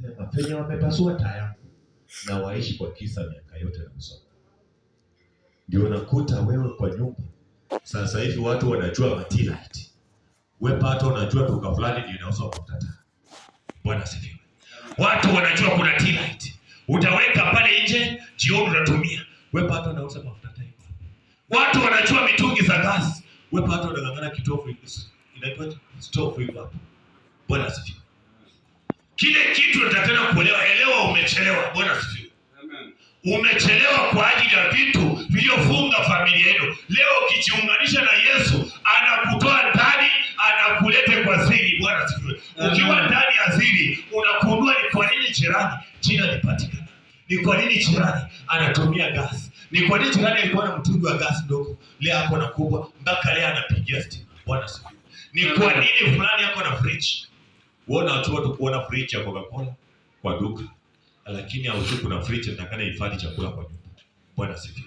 Penye wamepasua taya na waishi kwa kisa miaka yote na kusoma. Ndio unakuta wewe kwa nyumba. Sasa hivi watu wanajua matilite. Wewe pato unajua duka fulani ndio inauza mafuta. Bwana sifiwe. Watu wanajua kuna tilite. Utaweka pale nje, jioni unatumia. Wewe pato unauza mafuta taifa. Watu wanajua mitungi za gas. Wewe pato unang'ang'ana kitofu inaitwa stove hivi hapo. Bwana sifiwe. Kile kitu unatakana kuelewa, elewa umechelewa. Bwana sifiwe. Amen. Umechelewa kwa ajili ya vitu vilivyofunga familia yenu. Leo ukijiunganisha na Yesu, anakutoa ndani, anakuleta kwa siri. Bwana sifiwe. Ukiwa ndani ya siri, unakundua ni kwa nini jirani jina lipatikana. Ni kwa nini jirani anatumia gas. Ni kwa nini jirani alikuwa na mtungi wa gas ndogo, leo hapo na kubwa, mpaka leo anapigia stima. Bwana sifiwe. Ni kwa nini fulani yako na fridge. Uona watu kuona fridge ya Coca-Cola kwa duka, lakini haujui kuna fridge itakana hifadhi chakula kwa nyumba. Bwana sifiwe.